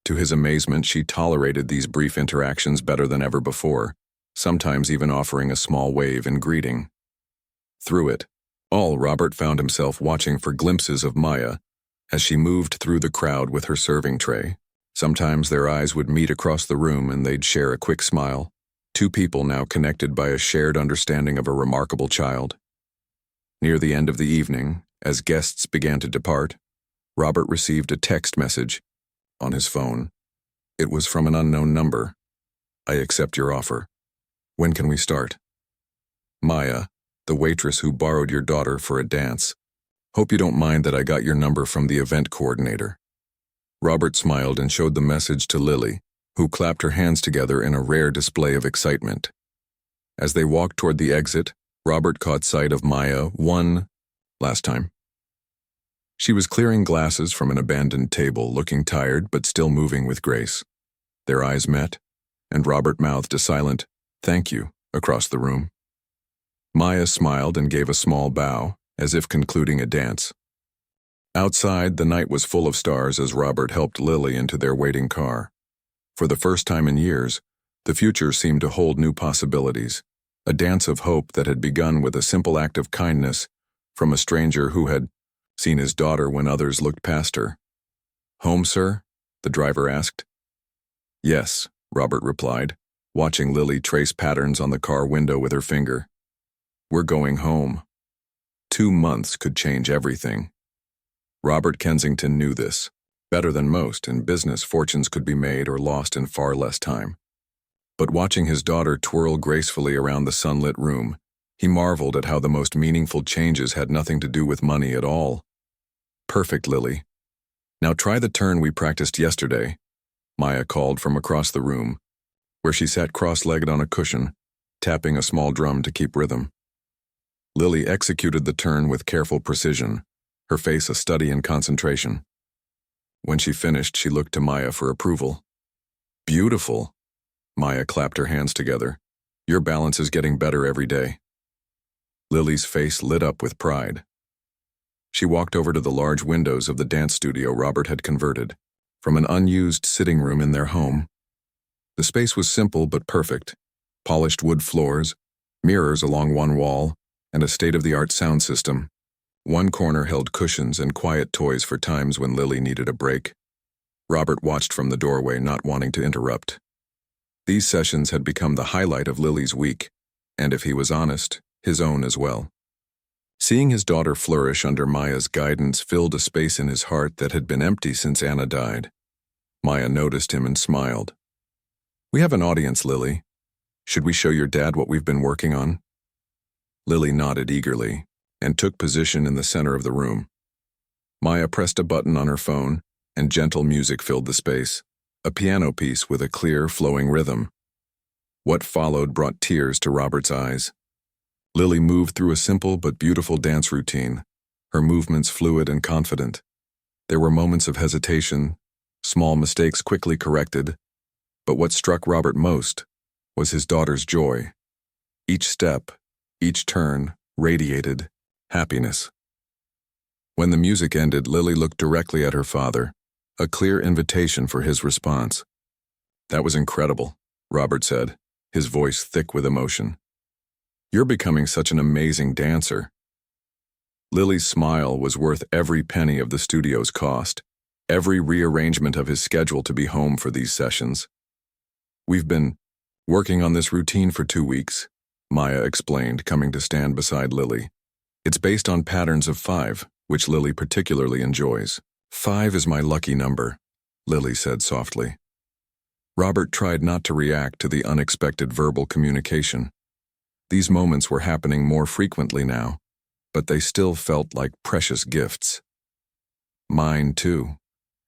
A: To his amazement, she tolerated these brief interactions better than ever before, sometimes even offering a small wave in greeting. Through it all, Robert found himself watching for glimpses of Maya as she moved through the crowd with her serving tray. Sometimes their eyes would meet across the room and they'd share a quick smile. Two people now connected by a shared understanding of a remarkable child. Near the end of the evening, as guests began to depart, Robert received a text message on his phone. It was from an unknown number. I accept your offer. When can we start? Maya, the waitress who borrowed your daughter for a dance. Hope you don't mind that I got your number from the event coordinator. Robert smiled and showed the message to Lily, who clapped her hands together in a rare display of excitement. As they walked toward the exit, Robert caught sight of Maya one last time. She was clearing glasses from an abandoned table, looking tired but still moving with grace. Their eyes met, and Robert mouthed a silent, "Thank you," across the room. Maya smiled and gave a small bow, as if concluding a dance. Outside, the night was full of stars as Robert helped Lily into their waiting car. For the first time in years, the future seemed to hold new possibilities, a dance of hope that had begun with a simple act of kindness from a stranger who had seen his daughter when others looked past her. Home, sir? The driver asked. Yes, Robert replied, watching Lily trace patterns on the car window with her finger. We're going home. 2 months could change everything. Robert Kensington knew this. Better than most, in business, fortunes could be made or lost in far less time. But watching his daughter twirl gracefully around the sunlit room, he marveled at how the most meaningful changes had nothing to do with money at all. Perfect, Lily. Now try the turn we practiced yesterday, Maya called from across the room, where she sat cross-legged on a cushion, tapping a small drum to keep rhythm. Lily executed the turn with careful precision, her face a study in concentration. When she finished, she looked to Maya for approval. Beautiful. Maya clapped her hands together. Your balance is getting better every day. Lily's face lit up with pride. She walked over to the large windows of the dance studio Robert had converted from an unused sitting room in their home. The space was simple but perfect. Polished wood floors, mirrors along one wall, and a state-of-the-art sound system. One corner held cushions and quiet toys for times when Lily needed a break. Robert watched from the doorway, not wanting to interrupt. These sessions had become the highlight of Lily's week, and if he was honest, his own as well. Seeing his daughter flourish under Maya's guidance filled a space in his heart that had been empty since Anna died. Maya noticed him and smiled. We have an audience, Lily. Should we show your dad what we've been working on? Lily nodded eagerly and took position in the center of the room. Maya pressed a button on her phone, and gentle music filled the space, a piano piece with a clear, flowing rhythm. What followed brought tears to Robert's eyes. Lily moved through a simple but beautiful dance routine, her movements fluid and confident. There were moments of hesitation, small mistakes quickly corrected, but what struck Robert most was his daughter's joy. Each step, each turn, radiated happiness. When the music ended, Lily looked directly at her father, a clear invitation for his response. "That was incredible," Robert said, his voice thick with emotion. "You're becoming such an amazing dancer." Lily's smile was worth every penny of the studio's cost, every rearrangement of his schedule to be home for these sessions. "We've been working on this routine for 2 weeks," Maya explained, coming to stand beside Lily. "It's based on patterns of 5, which Lily particularly enjoys." "5 is my lucky number," Lily said softly. Robert tried not to react to the unexpected verbal communication. These moments were happening more frequently now, but they still felt like precious gifts. "Mine too,"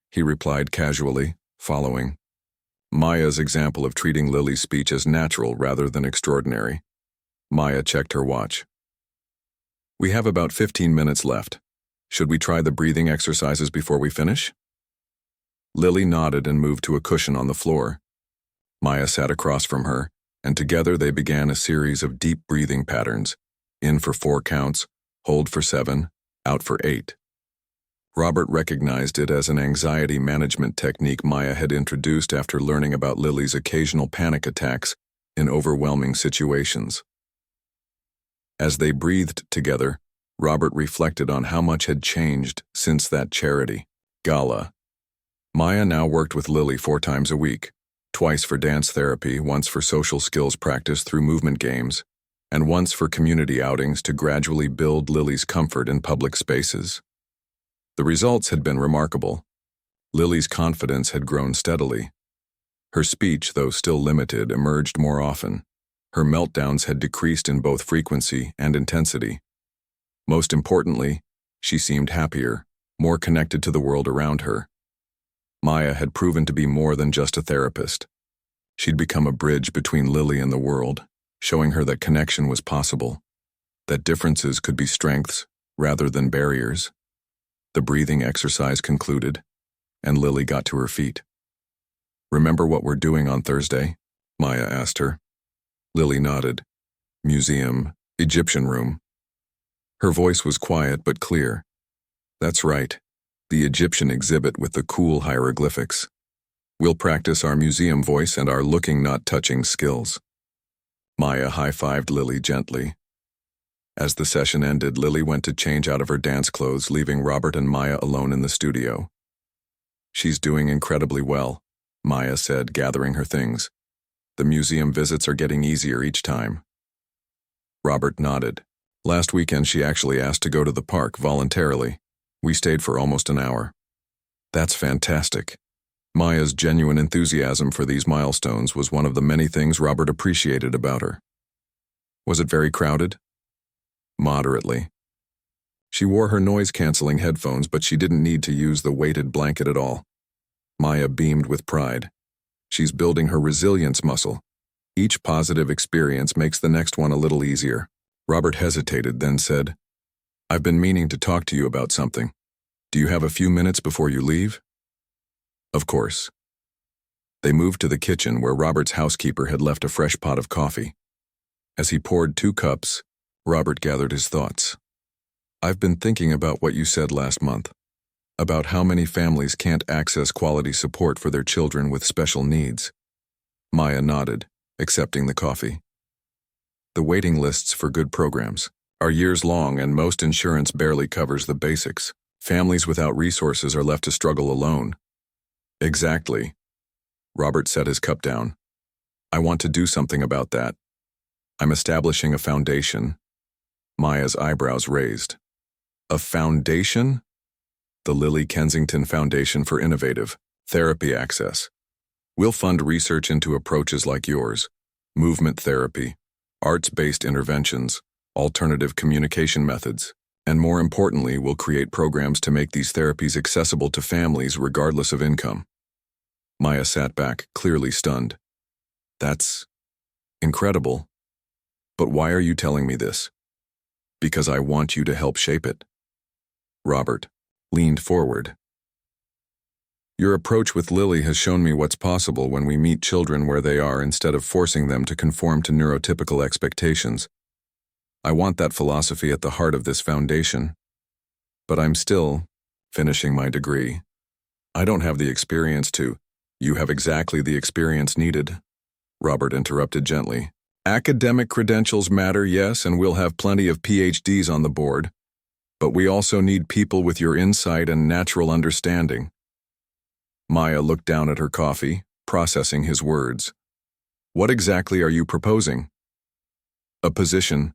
A: he replied casually, following Maya's example of treating Lily's speech as natural rather than extraordinary. Maya checked her watch. "We have about 15 minutes left. Should we try the breathing exercises before we finish?" Lily nodded and moved to a cushion on the floor. Maya sat across from her, and together they began a series of deep breathing patterns, in for 4 counts, hold for 7, out for 8. Robert recognized it as an anxiety management technique Maya had introduced after learning about Lily's occasional panic attacks in overwhelming situations. As they breathed together, Robert reflected on how much had changed since that charity gala. Maya now worked with Lily 4 times a week, twice for dance therapy, once for social skills practice through movement games, and once for community outings to gradually build Lily's comfort in public spaces. The results had been remarkable. Lily's confidence had grown steadily. Her speech, though still limited, emerged more often. Her meltdowns had decreased in both frequency and intensity. Most importantly, she seemed happier, more connected to the world around her. Maya had proven to be more than just a therapist. She'd become a bridge between Lily and the world, showing her that connection was possible, that differences could be strengths rather than barriers. The breathing exercise concluded, and Lily got to her feet. "Remember what we're doing on Thursday?" Maya asked her. Lily nodded. "Museum, Egyptian room." Her voice was quiet but clear. "That's right, the Egyptian exhibit with the cool hieroglyphics. We'll practice our museum voice and our looking not touching skills." Maya high-fived Lily gently. As the session ended, Lily went to change out of her dance clothes, leaving Robert and Maya alone in the studio. "She's doing incredibly well," Maya said, gathering her things. "The museum visits are getting easier each time." Robert nodded. "Last weekend she actually asked to go to the park voluntarily. We stayed for almost an hour." "That's fantastic." Maya's genuine enthusiasm for these milestones was one of the many things Robert appreciated about her. "Was it very crowded?" "Moderately." She wore her noise-canceling headphones, but she didn't need to use the weighted blanket at all. Maya beamed with pride. She's building her resilience muscle. Each positive experience makes the next one a little easier. Robert hesitated, then said, "I've been meaning to talk to you about something. Do you have a few minutes before you leave?" "Of course." They moved to the kitchen where Robert's housekeeper had left a fresh pot of coffee. As he poured 2 cups, Robert gathered his thoughts. "I've been thinking about what you said last month, about how many families can't access quality support for their children with special needs." Maya nodded, accepting the coffee. "The waiting lists for good programs are years long, and most insurance barely covers the basics. Families without resources are left to struggle alone." "Exactly." Robert set his cup down. "I want to do something about that. I'm establishing a foundation." Maya's eyebrows raised. "A foundation?" "The Lily Kensington Foundation for Innovative Therapy Access. We'll fund research into approaches like yours, movement therapy, arts-based interventions, alternative communication methods, and more importantly, we'll create programs to make these therapies accessible to families regardless of income." Maya sat back, clearly stunned. "That's incredible. But why are you telling me this?" Because I want you to help shape it. Robert leaned forward. Your approach with Lily has shown me what's possible when we meet children where they are instead of forcing them to conform to neurotypical expectations. I want that philosophy at the heart of this foundation. But I'm still finishing my degree. I don't have the experience to. You have exactly the experience needed. Robert interrupted gently. Academic credentials matter, yes, and we'll have plenty of PhDs on the board. But we also need people with your insight and natural understanding. Maya looked down at her coffee, processing his words. What exactly are you proposing? A position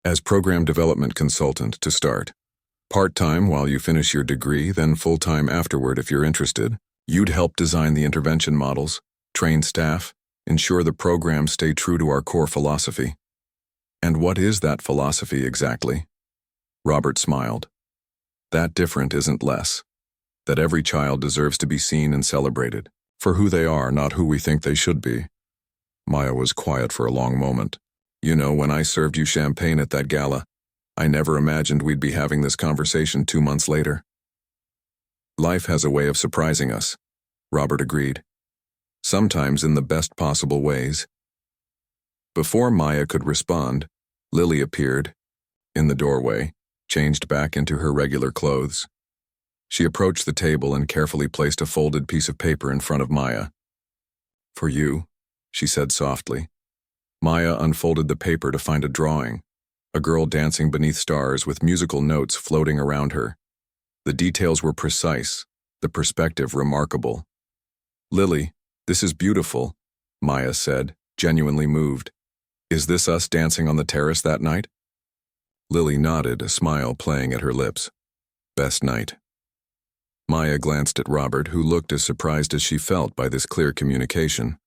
A: as program development consultant to start. Part-time while you finish your degree, then full-time afterward if you're interested. You'd help design the intervention models, train staff, ensure the programs stay true to our core philosophy. And what is that philosophy exactly? Robert smiled. That different isn't less. That every child deserves to be seen and celebrated, for who they are, not who we think they should be. Maya was quiet for a long moment. You know, when I served you champagne at that gala, I never imagined we'd be having this conversation 2 months later. Life has a way of surprising us, Robert agreed. Sometimes in the best possible ways. Before Maya could respond, Lily appeared, in the doorway, changed back into her regular clothes. She approached the table and carefully placed a folded piece of paper in front of Maya. For you, she said softly. Maya unfolded the paper to find a drawing, a girl dancing beneath stars with musical notes floating around her. The details were precise, the perspective remarkable. Lily, this is beautiful, Maya said, genuinely moved. Is this us dancing on the terrace that night? Lily nodded, a smile playing at her lips. Best night. Maya glanced at Robert, who looked as surprised as she felt by this clear communication.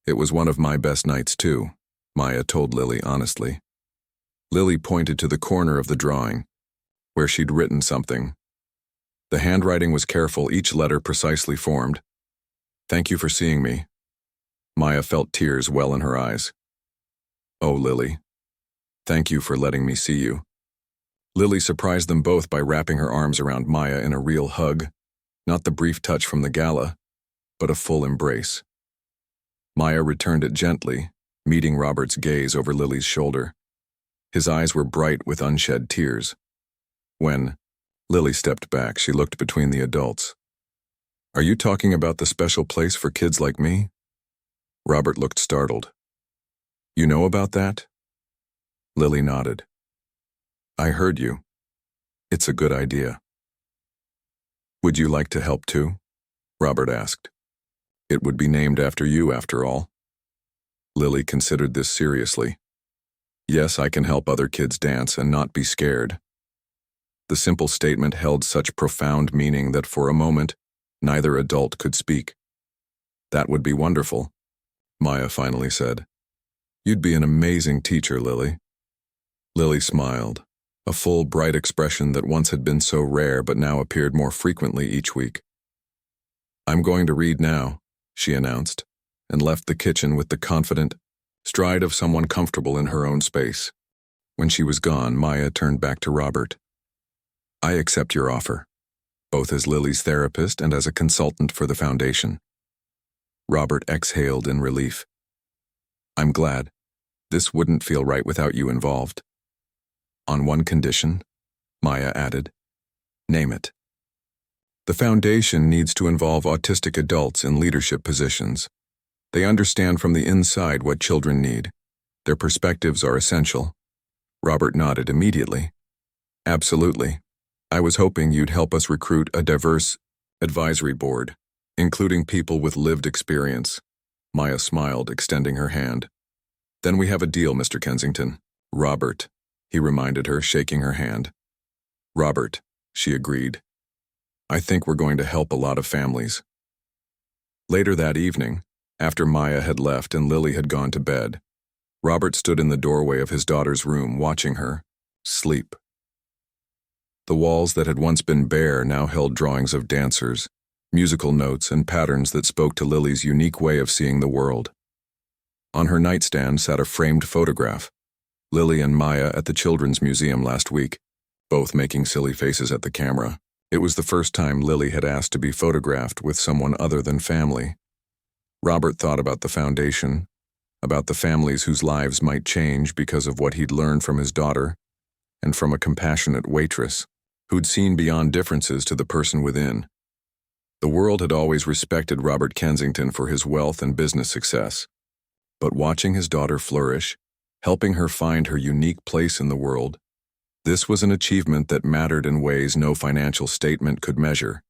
A: It was one of my best nights too, Maya told Lily honestly. Lily pointed to the corner of the drawing, where she'd written something. The handwriting was careful, each letter precisely formed. Thank you for seeing me. Maya felt tears well in her eyes. Oh, Lily. Thank you for letting me see you. Lily surprised them both by wrapping her arms around Maya in a real hug, not the brief touch from the gala, but a full embrace. Maya returned it gently, meeting Robert's gaze over Lily's shoulder. His eyes were bright with unshed tears. When Lily stepped back, she looked between the adults. Are you talking about the special place for kids like me? Robert looked startled. You know about that? Lily nodded. I heard you. It's a good idea. Would you like to help too? Robert asked. It would be named after you, after all. Lily considered this seriously. Yes, I can help other kids dance and not be scared. The simple statement held such profound meaning that for a moment, neither adult could speak. That would be wonderful, Maya finally said. You'd be an amazing teacher, Lily. Lily smiled, a full, bright expression that once had been so rare but now appeared more frequently each week. I'm going to read now, she announced, and left the kitchen with the confident stride of someone comfortable in her own space. When she was gone, Maya turned back to Robert. I accept your offer, both as Lily's therapist and as a consultant for the foundation. Robert exhaled in relief. I'm glad. This wouldn't feel right without you involved. On one condition, Maya added. Name it. The foundation needs to involve autistic adults in leadership positions. They understand from the inside what children need. Their perspectives are essential. Robert nodded immediately. Absolutely. I was hoping you'd help us recruit a diverse advisory board, including people with lived experience. Maya smiled, extending her hand. Then we have a deal, Mr. Kensington. Robert, he reminded her, shaking her hand. Robert, she agreed. I think we're going to help a lot of families. Later that evening, after Maya had left and Lily had gone to bed, Robert stood in the doorway of his daughter's room watching her sleep. The walls that had once been bare now held drawings of dancers, musical notes, and patterns that spoke to Lily's unique way of seeing the world. On her nightstand sat a framed photograph, Lily and Maya at the Children's Museum last week, both making silly faces at the camera. It was the first time Lily had asked to be photographed with someone other than family. Robert thought about the foundation, about the families whose lives might change because of what he'd learned from his daughter, and from a compassionate waitress who'd seen beyond differences to the person within. The world had always respected Robert Kensington for his wealth and business success, but watching his daughter flourish, helping her find her unique place in the world, this was an achievement that mattered in ways no financial statement could measure.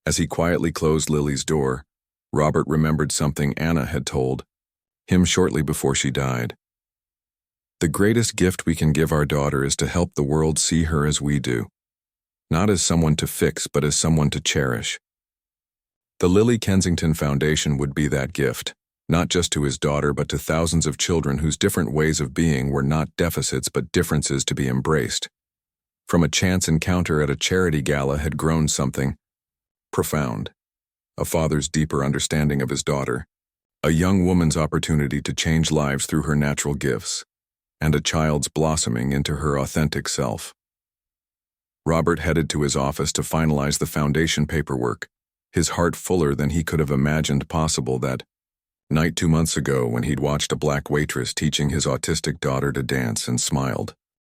A: As he quietly closed Lily's door, Robert remembered something Anna had told him shortly before she died. The greatest gift we can give our daughter is to help the world see her as we do, not as someone to fix, but as someone to cherish. The Lily Kensington Foundation would be that gift, not just to his daughter, but to thousands of children whose different ways of being were not deficits but differences to be embraced. From a chance encounter at a charity gala had grown something profound: a father's deeper understanding of his daughter, a young woman's opportunity to change lives through her natural gifts, and a child's blossoming into her authentic self. Robert headed to his office to finalize the foundation paperwork, his heart fuller than he could have imagined possible that night 2 months ago when he'd watched a black waitress teaching his autistic daughter to dance and smiled.